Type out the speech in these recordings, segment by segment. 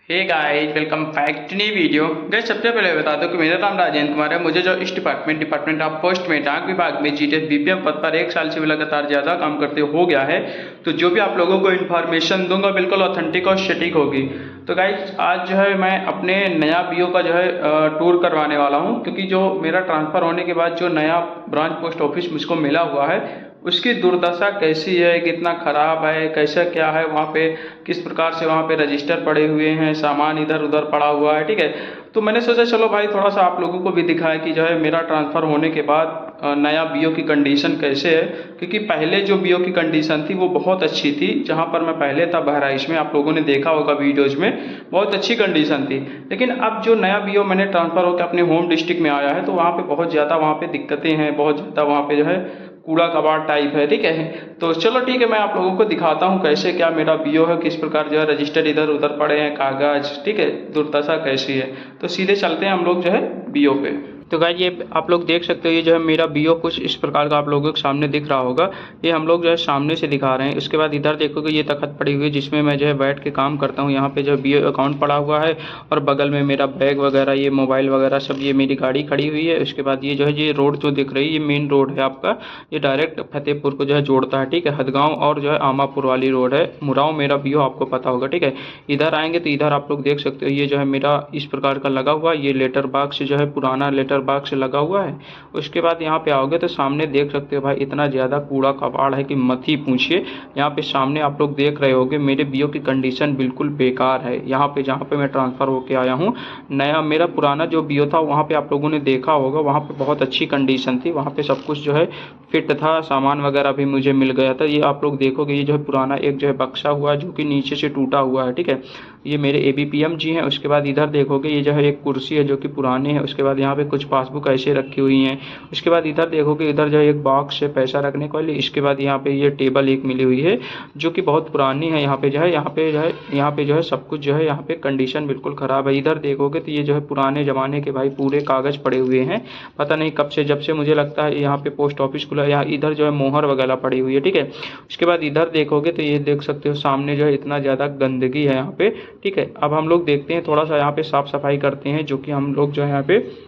Hey guys, welcome back to new video. Guys, सबसे पहले बता दो कि मेरा नाम राजेंद्र कुमार है। मुझे जो इस डिपार्टमेंट ऑफ पोस्ट में डाक विभाग में जीटीएस बीपीएम पद पर 1 साल से भी लगातार ज़्यादा काम करते हो गया है। तो जो भी आप लोगों को इन्फॉर्मेशन दूंगा बिल्कुल ऑथेंटिक और सटीक होगी। तो गाइस, आज जो है मैं अपने नया बीओ का जो है टूर करवाने वाला हूँ, क्योंकि जो मेरा ट्रांसफ़र होने के बाद जो नया ब्रांच पोस्ट ऑफिस मुझको मिला हुआ है उसकी दुर्दशा कैसी है, कितना ख़राब है, कैसा क्या है, वहाँ पे किस प्रकार से वहाँ पे रजिस्टर पड़े हुए हैं, सामान इधर उधर पड़ा हुआ है। ठीक है, तो मैंने सोचा चलो भाई थोड़ा सा आप लोगों को भी दिखाए कि जो है मेरा ट्रांसफ़र होने के बाद नया बीओ की कंडीशन कैसे है। क्योंकि पहले जो बीओ की कंडीशन थी वो बहुत अच्छी थी, जहाँ पर मैं पहले था बहराइच में, आप लोगों ने देखा होगा वीडियोज़ में, बहुत अच्छी कंडीशन थी। लेकिन अब जो नया बीओ मैंने ट्रांसफ़र होकर अपने होम डिस्ट्रिक्ट में आया है तो वहाँ पे बहुत ज़्यादा वहाँ पे दिक्कतें हैं, बहुत ज़्यादा वहाँ पे जो है कूड़ा कबाड़ टाइप है। ठीक है, तो चलो ठीक है, मैं आप लोगों को दिखाता हूँ कैसे क्या मेरा बीओ है, किस प्रकार जो है रजिस्टर इधर उधर पड़े हैं, कागज, ठीक है, दुर्दशा कैसी है। तो सीधे चलते हैं हम लोग जो है बीओ पे। तो गाइस, ये आप लोग देख सकते हो, ये जो है मेरा बीओ कुछ इस प्रकार का आप लोगों के सामने दिख रहा होगा। ये हम लोग जो है सामने से दिखा रहे हैं। उसके बाद इधर देखोगे ये तखत पड़ी हुई है जिसमें मैं जो है बैठ के काम करता हूँ। यहाँ पे जो है बीओ अकाउंट पड़ा हुआ है और बगल में मेरा बैग वगैरह, ये मोबाइल वगैरह सब, ये मेरी गाड़ी खड़ी हुई है। उसके बाद ये जो है ये रोड जो दिख रही है ये मेन रोड है आपका, ये डायरेक्ट फतेहपुर को जो है जोड़ता है। ठीक है, हदगांव और जो है आमापुर वाली रोड है। मुराव मेरा बीओ आपको पता होगा। ठीक है, इधर आएंगे तो इधर आप लोग देख सकते हो, ये जो है मेरा इस प्रकार का लगा हुआ, ये लेटर बॉक्स जो है पुराना लेटर बॉक्स लगा हुआ है। उसके बाद यहाँ पे आओगे तो सामने देख सकते हो भाई इतना ज़्यादा कूड़ा कबाड़ है कि मत ही पूछिए। यहाँ पे सामने आप लोग देख रहे होगे मेरे बीओ की कंडीशन बिल्कुल बेकार है। यहाँ पे जहाँ पे मैं ट्रांसफ़र होके आया हूँ, नया मेरा पुराना जो बीओ था वहाँ पे आप लोगों ने देखा होगा, वहाँ पे बहुत अच्छी कंडीशन थी, वहाँ पे सब कुछ जो है फिट था, सामान वगैरह भी मुझे मिल गया था। ये आप लोग देखोगे ये जो है पुराना एक जो है बक्सा हुआ है जो कि नीचे से टूटा हुआ है। ठीक है, ये मेरे एबीपीएम जी हैं। उसके बाद इधर देखोगे ये जो है एक कुर्सी है जो कि पुरानी है। उसके बाद यहाँ पे कुछ पासबुक ऐसे रखी हुई हैं। उसके बाद इधर देखोगे, इधर जो है एक बॉक्स है पैसा रखने के लिए। इसके बाद यहाँ पे ये टेबल एक मिली हुई है जो कि बहुत पुरानी है। यहाँ पे जो है सब कुछ जो है यहाँ पे कंडीशन बिल्कुल ख़राब है। इधर देखोगे तो ये जो है पुराने ज़माने के भाई पूरे कागज़ पड़े हुए हैं, पता नहीं कब से, जब से मुझे लगता है यहाँ पे पोस्ट ऑफिस खुला है। यहाँ इधर जो है मोहर वगैरह पड़ी हुई है। ठीक है, उसके बाद इधर देखोगे तो ये देख सकते हो सामने जो है इतना ज़्यादा गंदगी है यहाँ पे। ठीक है, अब हम लोग देखते हैं थोड़ा सा यहाँ पे साफ़ सफाई करते हैं, जो कि हम लोग जो है यहाँ पे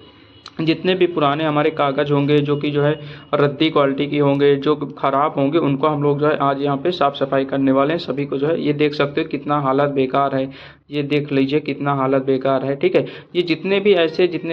जितने भी पुराने हमारे कागज़ होंगे जो कि जो है रद्दी क्वालिटी के होंगे, जो ख़राब होंगे, उनको हम लोग जो है आज यहाँ पे साफ़ सफाई करने वाले हैं। सभी को जो है ये देख सकते हो कितना हालत बेकार है, ये देख लीजिए कितना हालत बेकार है। ठीक है, ये जितने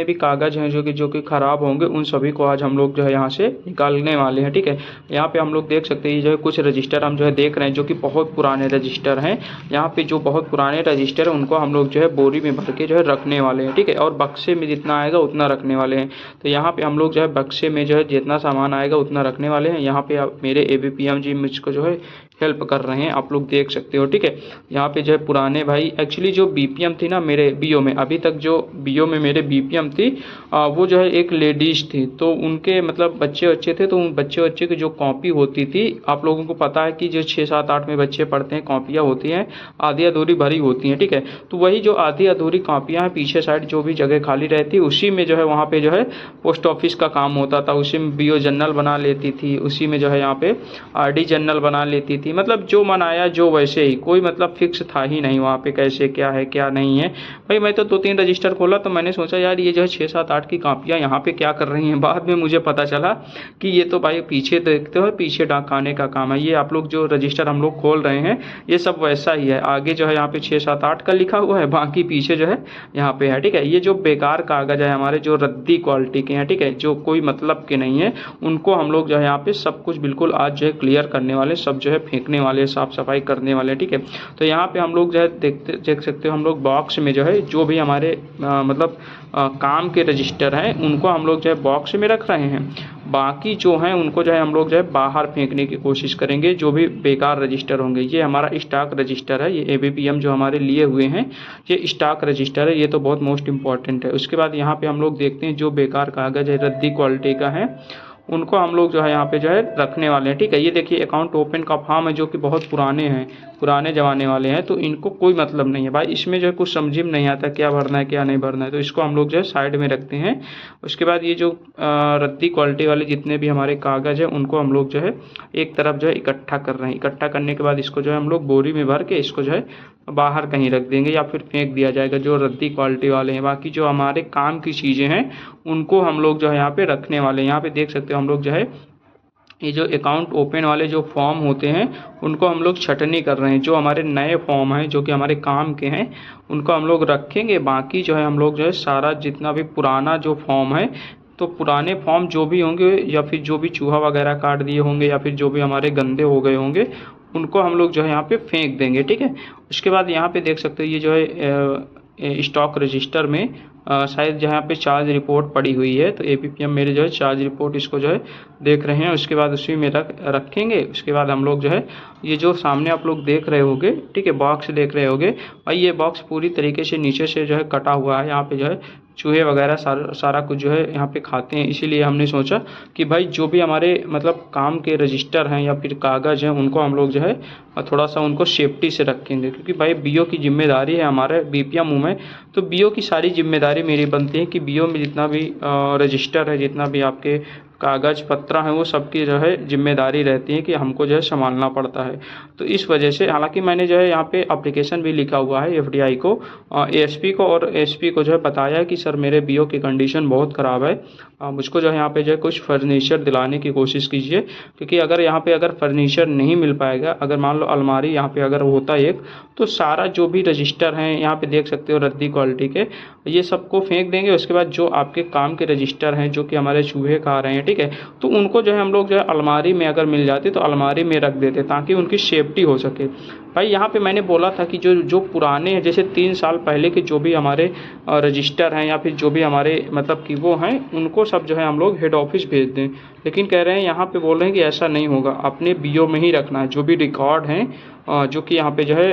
भी कागज़ हैं जो कि ख़राब होंगे उन सभी को आज हम लोग जो है यहाँ से निकालने वाले हैं। ठीक है, यहाँ पे हम लोग देख सकते हैं ये जो है कुछ रजिस्टर हम जो है देख रहे हैं जो कि बहुत पुराने रजिस्टर हैं। यहाँ पे जो बहुत पुराने रजिस्टर हैं उनको हम लोग जो है बोरी में भर के जो है रखने वाले हैं। ठीक है, और बक्से में जितना आएगा उतना रखने वाले हैं। तो यहाँ पे हम लोग जो है बक्से में जो है जितना सामान आएगा उतना रखने वाले हैं। यहाँ पे मेरे एबीपीएम जी मुझको जो है हेल्प कर रहे हैं, आप लोग देख सकते हो। ठीक है, यहाँ पे जो है पुराने भाई, एक्चुअली जो बीपीएम थी ना मेरे बीओ में, अभी तक जो बीओ में मेरे बीपीएम थी वो जो है एक लेडीज़ थी, तो उनके मतलब बच्चे थे, तो उन बच्चे की जो कॉपी होती थी, आप लोगों को पता है कि जो 6, 7, 8 में बच्चे पढ़ते हैं, कॉपियाँ होती हैं आधी अधूरी भरी होती हैं। ठीक है, तो वही जो आधी अधूरी कॉपियाँ हैं पीछे साइड जो भी जगह खाली रहती है उसी में जो है वहाँ पे जो है पोस्ट ऑफिस का काम होता था। उसी में बीओ जनरल बना लेती थी, उसी में जो है यहाँ पे आरडी जनरल बना लेती थी। मतलब जो मन आया जो वैसे ही, कोई मतलब फिक्स था ही नहीं वहाँ पे कैसे क्या है क्या नहीं है। भाई मैं तो 2-3 रजिस्टर खोला तो मैंने सोचा यार ये जो है 6, 7, 8 की कॉपियाँ यहाँ पे क्या कर रही हैं। बाद में मुझे पता चला कि ये तो भाई पीछे देखते हो, पीछे डाकाने का काम है। ये आप लोग जो रजिस्टर हम लोग खोल रहे हैं ये सब वैसा ही है। आगे जो है यहाँ पे 6, 7, 8 का लिखा हुआ है, बाकी पीछे जो है यहाँ पे है। ठीक है, ये जो बेकार कागज है हमारे जो रद्दी क्वालिटी के हैं, ठीक है, जो कोई मतलब के नहीं है, उनको हम लोग जो है यहाँ पे सब कुछ बिल्कुल आज जो है क्लियर करने वाले, सब जो है फेंकने वाले, साफ सफाई करने वाले। ठीक है, तो यहाँ पे हम लोग जो है देख सकते हो, हम लोग बॉक्स में जो है जो भी हमारे मतलब काम के रजिस्टर हैं उनको हम लोग जो है बॉक्स में रख रहे हैं। बाकी जो हैं उनको जो है हम लोग जो है बाहर फेंकने की कोशिश करेंगे, जो भी बेकार रजिस्टर होंगे। ये हमारा स्टॉक रजिस्टर है, ये एबीपीएम जो हमारे लिए हुए हैं ये स्टॉक रजिस्टर है, ये तो बहुत मोस्ट इंपॉर्टेंट है। उसके बाद यहाँ पे हम लोग देखते हैं जो बेकार कागज़ है, रद्दी क्वालिटी का है, उनको हम लोग जो है यहाँ पे जो है रखने वाले हैं। ठीक है, ये देखिए अकाउंट ओपन का फॉर्म है जो कि बहुत पुराने हैं, पुराने ज़माने वाले हैं, तो इनको कोई मतलब नहीं है भाई। इसमें जो है कुछ समझ में नहीं आता क्या भरना है क्या नहीं भरना है, तो इसको हम लोग जो है साइड में रखते हैं। उसके बाद ये जो रद्दी क्वालिटी वाले जितने भी हमारे कागज़ हैं उनको हम लोग जो है एक तरफ जो है इकट्ठा कर रहे हैं। इकट्ठा करने के बाद इसको जो है हम लोग बोरी में भर के इसको जो है बाहर कहीं रख देंगे या फिर फेंक दिया जाएगा, जो रद्दी क्वालिटी वाले हैं। बाकी जो हमारे काम की चीज़ें हैं उनको हम लोग जो है यहाँ पे रखने वाले हैं। यहाँ पे देख सकते हो हम लोग जो है ये जो अकाउंट ओपन वाले जो फॉर्म होते हैं उनको हम लोग छटनी कर रहे हैं। जो हमारे नए फॉर्म हैं जो कि हमारे काम के हैं उनको हम लोग रखेंगे। बाकी जो है हम लोग जो है सारा जितना भी पुराना जो फॉर्म है, तो पुराने फॉर्म जो भी होंगे या फिर जो भी चूहा वगैरह काट दिए होंगे या फिर जो भी हमारे गंदे हो गए होंगे उनको हम लोग जो है यहाँ पे फेंक देंगे, ठीक है। उसके बाद यहाँ पे देख सकते हो ये जो है स्टॉक रजिस्टर में शायद जहाँ पे चार्ज रिपोर्ट पड़ी हुई है, तो APPM मेरे जो है चार्ज रिपोर्ट इसको जो है देख रहे हैं। उसके बाद उसी में रखेंगे। उसके बाद हम लोग जो है ये जो सामने आप लोग देख रहे होंगे, ठीक है, बॉक्स देख रहे होंगे, और ये बॉक्स पूरी तरीके से नीचे से जो है कटा हुआ है। यहाँ पे जो है चूहे वगैरह सारा कुछ जो है यहाँ पे खाते हैं। इसीलिए हमने सोचा कि भाई जो भी हमारे मतलब काम के रजिस्टर हैं या फिर कागज़ हैं उनको हम लोग जो है थोड़ा सा उनको सेफ्टी से रखेंगे, क्योंकि भाई BO की जिम्मेदारी है हमारे BPM में। तो BO की सारी जिम्मेदारी मेरी बनती है कि BO में जितना भी रजिस्टर है, जितना भी आपके कागज़ पत्र हैं, वो सबकी जो है जिम्मेदारी रहती है कि हमको जो है संभालना पड़ता है। तो इस वजह से हालांकि मैंने जो है यहाँ पे एप्लीकेशन भी लिखा हुआ है FDI को, ASP को, और ASP को जो है बताया कि सर मेरे BO की कंडीशन बहुत ख़राब है, मुझको जो है यहाँ पे जो है कुछ फर्नीचर दिलाने की कोशिश कीजिए। क्योंकि अगर यहाँ पे अगर फर्नीचर नहीं मिल पाएगा, अगर मान लो अलमारी यहाँ पे अगर होता एक, तो सारा जो भी रजिस्टर हैं यहाँ पे देख सकते हो रद्दी क्वालिटी के, ये सबको फेंक देंगे। उसके बाद जो आपके काम के रजिस्टर हैं जो कि हमारे चूहे खा रहे हैं, ठीक है, तो उनको जो है हम लोग जो है अलमारी में अगर मिल जाते तो अलमारी में रख देते ताकि उनकी सेफ्टी हो सके। भाई यहाँ पे मैंने बोला था कि जो पुराने हैं, जैसे 3 साल पहले के जो भी हमारे रजिस्टर हैं या फिर जो भी हमारे मतलब कि वो हैं, उनको सब जो है हम लोग हेड ऑफिस भेज दें। लेकिन कह रहे हैं यहाँ पे बोल रहे हैं कि ऐसा नहीं होगा, अपने BO में ही रखना है। जो भी रिकॉर्ड हैं जो कि यहाँ पे जो है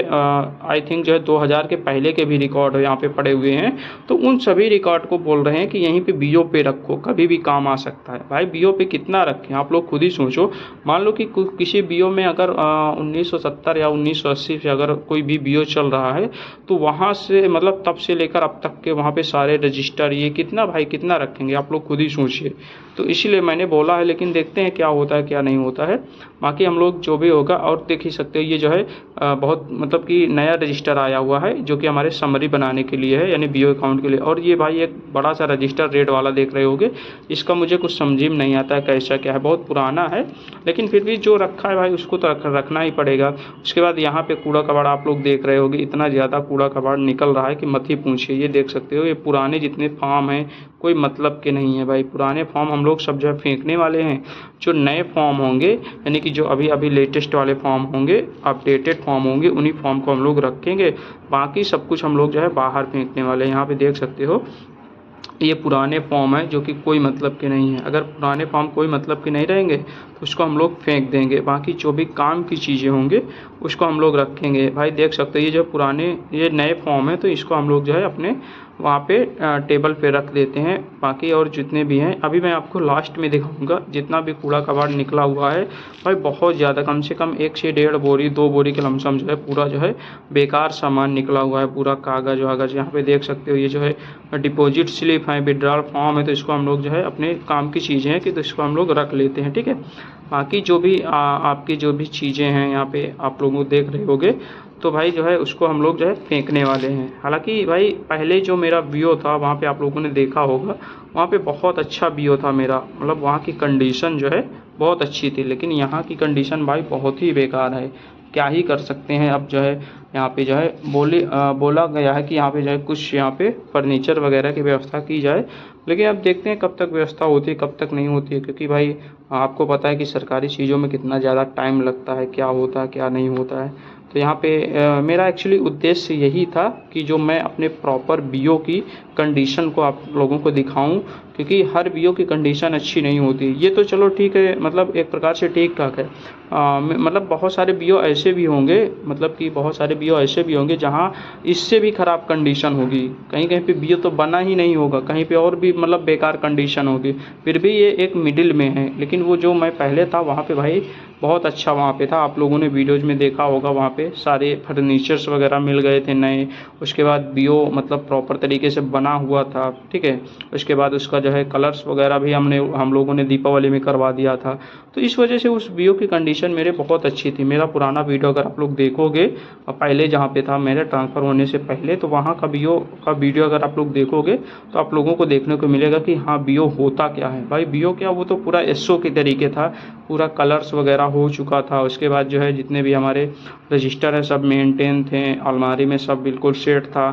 आई थिंक जो है 2000 के पहले के भी रिकॉर्ड यहाँ पे पड़े हुए हैं, तो उन सभी रिकॉर्ड को बोल रहे हैं कि यहीं पे BO पे रखो, कभी भी काम आ सकता है। भाई BO पे कितना रखें आप लोग खुद ही सोचो। मान लो कि किसी BO में अगर 1970 या 1980 से अगर कोई भी BO चल रहा है, तो वहाँ से मतलब तब से लेकर अब तक के वहाँ पे सारे रजिस्टर ये कितना भाई कितना रखेंगे, आप लोग खुद ही सोचिए। तो इसीलिए मैंने बोला है, लेकिन देखते हैं क्या होता है क्या नहीं होता है। बाकी हम लोग जो भी होगा, और देख ही सकते हो ये जो है बहुत मतलब कि नया रजिस्टर आया हुआ है जो कि हमारे समरी बनाने के लिए है, यानी BO अकाउंट के लिए। और ये भाई एक बड़ा सा रजिस्टर रेड वाला देख रहे होगे, इसका मुझे कुछ समझ में नहीं आता है कैसा क्या है, बहुत पुराना है, लेकिन फिर भी जो रखा है भाई उसको तो रखना ही पड़ेगा। उसके बाद यहाँ पे कूड़ा कबाड़ आप लोग देख रहे होगे, इतना ज़्यादा कूड़ा कबाड़ निकल रहा है कि मत ही पूछिए। ये देख सकते हो ये पुराने जितने फॉर्म हैं कोई मतलब के नहीं है भाई। पुराने फॉर्म हम लोग सब जो है फेंकने वाले हैं। जो नए फॉर्म होंगे यानी कि जो अभी लेटेस्ट वाले फॉर्म होंगे, अपडेटेड फॉर्म होंगे, उन्हीं फॉर्म को हम लोग रखेंगे। बाकी सब कुछ हम लोग जो है बाहर फेंकने वाले हैं। यहाँ पे देख सकते हो ये पुराने फॉर्म है जो कि कोई मतलब के नहीं है। अगर पुराने फॉर्म कोई मतलब के नहीं रहेंगे तो उसको हम लोग फेंक देंगे। बाकी जो भी काम की चीज़ें होंगे उसको हम लोग रखेंगे। भाई देख सकते हो ये जो पुराने ये नए फॉर्म है, तो इसको हम लोग जो है अपने वहाँ पे टेबल पे रख देते हैं। बाकी और जितने भी हैं अभी मैं आपको लास्ट में दिखाऊंगा। जितना भी कूड़ा कबाड़ निकला हुआ है भाई बहुत ज़्यादा, कम से कम 1 से 1.5 बोरी 2 बोरी के लमसम जो है पूरा जो है बेकार सामान निकला हुआ है, पूरा कागज़ वागज़। यहाँ पे देख सकते हो ये जो है डिपॉजिट स्लिप है, विड्रॉल फॉर्म है, तो इसको हम लोग जो है अपने काम की चीज़ें हैं कि तो इसको हम लोग रख लेते हैं, ठीक है। बाकी जो भी आपकी जो भी चीज़ें हैं यहाँ पे आप लोग देख रहे होंगे, तो भाई जो है उसको हम लोग जो है फेंकने वाले हैं। हालांकि भाई पहले जो मेरा BO था वहाँ पे आप लोगों ने देखा होगा, वहाँ पे बहुत अच्छा BO था मेरा, मतलब वहाँ की कंडीशन जो है बहुत अच्छी थी। लेकिन यहाँ की कंडीशन भाई बहुत ही बेकार है, क्या ही कर सकते हैं। अब जो है यहाँ पे जो है बोला गया है कि यहाँ पे जो है कुछ यहाँ पे फर्नीचर वगैरह की व्यवस्था की जाए, लेकिन अब देखते हैं कब तक व्यवस्था होती है कब तक नहीं होती है। क्योंकि भाई आपको पता है कि सरकारी चीज़ों में कितना ज़्यादा टाइम लगता है, क्या होता है क्या नहीं होता है। तो यहाँ पे मेरा एक्चुअली उद्देश्य यही था कि जो मैं अपने प्रॉपर BO की कंडीशन को आप लोगों को दिखाऊं, क्योंकि हर BO की कंडीशन अच्छी नहीं होती। ये तो चलो ठीक है, मतलब एक प्रकार से ठीक ठाक है। मतलब बहुत सारे BO ऐसे भी होंगे, मतलब कि बहुत सारे BO ऐसे भी होंगे जहाँ इससे भी ख़राब कंडीशन होगी। कहीं कहीं पे BO तो बना ही नहीं होगा, कहीं पे और भी मतलब बेकार कंडीशन होगी, फिर भी ये एक मिडिल में है। लेकिन वो जो मैं पहले था वहाँ पे भाई बहुत अच्छा वहाँ पे था। आप लोगों ने वीडियोज़ में देखा होगा, वहाँ पे सारे फर्नीचर्स वगैरह मिल गए थे नए। उसके बाद BO मतलब प्रॉपर तरीके से बना बना हुआ था, ठीक है। उसके बाद उसका जो है कलर्स वगैरह भी हम लोगों ने दीपावली में करवा दिया था। तो इस वजह से उस बीओ की कंडीशन मेरे बहुत अच्छी थी। मेरा पुराना वीडियो अगर आप लोग देखोगे, पहले जहाँ पे था मेरे ट्रांसफ़र होने से पहले, तो वहाँ का बीओ का वीडियो अगर आप लोग देखोगे तो आप लोगों को देखने को मिलेगा कि हाँ बीओ होता क्या है। भाई बीओ क्या, वो तो पूरा एसओ के तरीके था, पूरा कलर्स वगैरह हो चुका था। उसके बाद जो है जितने भी हमारे रजिस्टर है सब मेंटेन थे, अलमारी में सब बिल्कुल सेट था,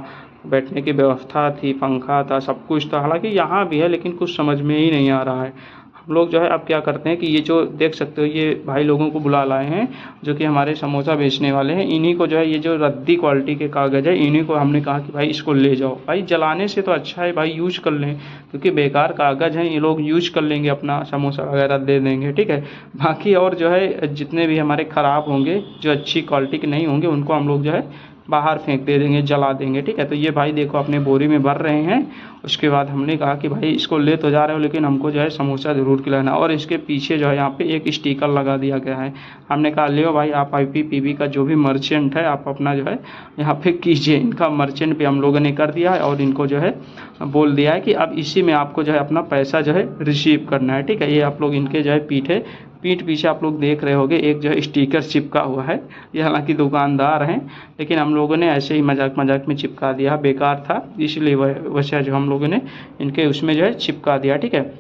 बैठने की व्यवस्था थी, पंखा था, सब कुछ था। हालांकि यहाँ भी है लेकिन कुछ समझ में ही नहीं आ रहा है। हम लोग जो है अब क्या करते हैं कि ये जो देख सकते हो ये भाई लोगों को बुला लाए हैं जो कि हमारे समोसा बेचने वाले हैं। इन्हीं को जो है ये जो रद्दी क्वालिटी के कागज़ है, इन्हीं को हमने कहा कि भाई इसको ले जाओ। भाई जलाने से तो अच्छा है भाई यूज कर लें, क्योंकि बेकार कागज़ हैं, ये लोग यूज कर लेंगे, अपना समोसा वगैरह दे देंगे, ठीक है। बाकी और जो है जितने भी हमारे ख़राब होंगे, जो अच्छी क्वालिटी के नहीं होंगे, उनको हम लोग जो है बाहर फेंक दे देंगे, जला देंगे, ठीक है। तो ये भाई देखो अपने बोरी में भर रहे हैं। उसके बाद हमने कहा कि भाई इसको ले तो जा रहे हो लेकिन हमको जो है समोसा ज़रूर खिलाना। और इसके पीछे जो है यहाँ पे एक स्टिकर लगा दिया गया है। हमने कहा लियो भाई आप IPPB का जो भी मर्चेंट है आप अपना जो है यहाँ पे कीजिए। इनका मर्चेंट भी हम लोगों ने कर दिया है और इनको जो है बोल दिया है कि अब इसी में आपको जो है अपना पैसा जो है रिसीव करना है, ठीक है। ये आप लोग इनके जो है पीठ पीछे आप लोग देख रहे होंगे एक जो है स्टिकर चिपका हुआ है। ये हालांकि दुकानदार हैं लेकिन हम लोगों ने ऐसे ही मजाक में चिपका दिया, बेकार था इसलिए वैसे जो हम लोगों ने इनके उसमें जो है चिपका दिया, ठीक है।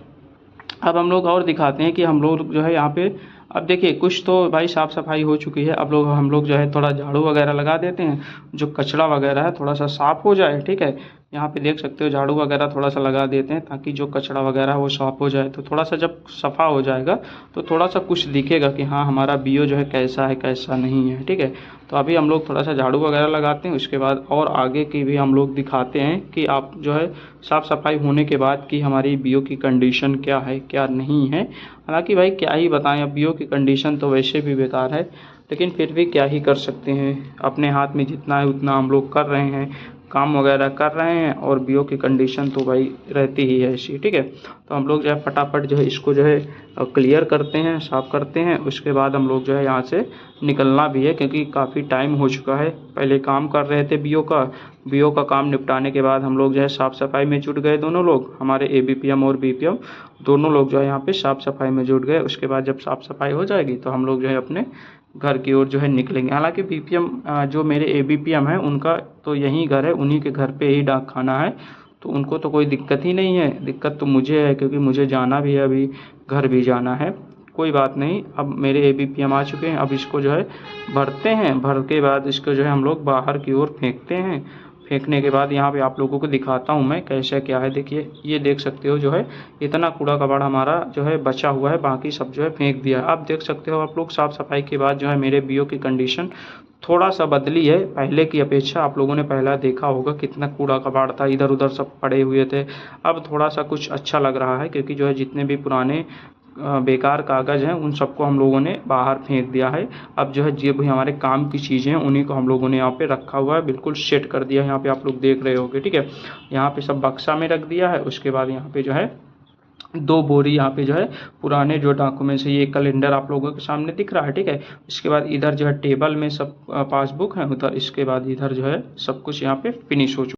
अब हम लोग और दिखाते हैं कि हम लोग जो है यहाँ पे अब देखिए कुछ तो भाई साफ़ सफाई हो चुकी है। अब हम लोग जो है थोड़ा झाड़ू वगैरह लगा देते हैं, जो कचरा वगैरह है थोड़ा सा साफ़ हो जाए, ठीक है। यहाँ पे देख सकते हो झाड़ू वगैरह थोड़ा सा लगा देते हैं ताकि जो कचरा वगैरह है वो साफ़ हो जाए। तो थोड़ा सा जब सफ़ा हो जाएगा तो थोड़ा सा कुछ दिखेगा कि हाँ हमारा बीओ जो है कैसा है कैसा नहीं है, ठीक है। तो अभी हम लोग थोड़ा सा झाड़ू वगैरह लगाते हैं, उसके बाद और आगे की भी हम लोग दिखाते हैं कि आप जो है साफ़ सफाई होने के बाद कि हमारी बीओ की कंडीशन क्या है क्या नहीं है। हालांकि भाई क्या ही बताएं, अब बीओ की कंडीशन तो वैसे भी बेकार है, लेकिन फिर भी क्या ही कर सकते हैं। अपने हाथ में जितना है उतना हम लोग कर रहे हैं, काम वगैरह कर रहे हैं। और बीओ की कंडीशन तो भाई रहती ही है ऐसी, ठीक है। तो हम लोग जो है फटाफट जो है इसको जो है क्लियर करते हैं, साफ़ करते हैं। उसके बाद हम लोग जो है यहाँ से निकलना भी है क्योंकि काफ़ी टाइम हो चुका है। पहले काम कर रहे थे बीओ का काम निपटाने के बाद हम लोग जो है साफ़ सफाई में जुट गए। दोनों लोग हमारे ABPM और BPM दोनों लोग जो है यहाँ पे साफ़ सफाई में जुट गए। उसके बाद जब साफ़ सफाई हो जाएगी तो हम लोग जो है अपने घर की ओर जो है निकलेंगे। हालांकि BPM जो मेरे ABPM है उनका तो यहीं घर है, उन्हीं के घर पे ही डाक खाना है, तो उनको तो कोई दिक्कत ही नहीं है। दिक्कत तो मुझे है क्योंकि मुझे जाना भी है, अभी घर भी जाना है। कोई बात नहीं, अब मेरे ABPM आ चुके हैं। अब इसको जो है भरते हैं, भर के बाद इसको जो है हम लोग बाहर की ओर फेंकते हैं। फेंकने के बाद यहाँ पे आप लोगों को दिखाता हूँ मैं कैसे क्या है। देखिए ये देख सकते हो जो है इतना कूड़ा कबाड़ हमारा जो है बचा हुआ है, बाकी सब जो है फेंक दिया। अब देख सकते हो आप लोग साफ़ सफाई के बाद जो है मेरे बीओ की कंडीशन थोड़ा सा बदली है पहले की अपेक्षा। आप लोगों ने पहला देखा होगा कितना कूड़ा कबाड़ था, इधर उधर सब पड़े हुए थे। अब थोड़ा सा कुछ अच्छा लग रहा है क्योंकि जो है जितने भी पुराने बेकार कागज़ हैं उन सबको हम लोगों ने बाहर फेंक दिया है। अब जो है जो भी हमारे काम की चीज़ें हैं उन्हीं को हम लोगों ने यहाँ पे रखा हुआ है, बिल्कुल सेट कर दिया है। यहाँ पे आप लोग देख रहे होंगे, ठीक है। यहाँ पे सब बक्सा में रख दिया है। उसके बाद यहाँ पे जो है 2 बोरी यहाँ पे जो है पुराने जो डॉक्यूमेंट्स है, ये कैलेंडर आप लोगों के सामने दिख रहा है, ठीक है। इसके बाद इधर जो है टेबल में सब पासबुक है उधर, इसके बाद इधर जो है सब कुछ यहाँ पे फिनिश हो चुका है।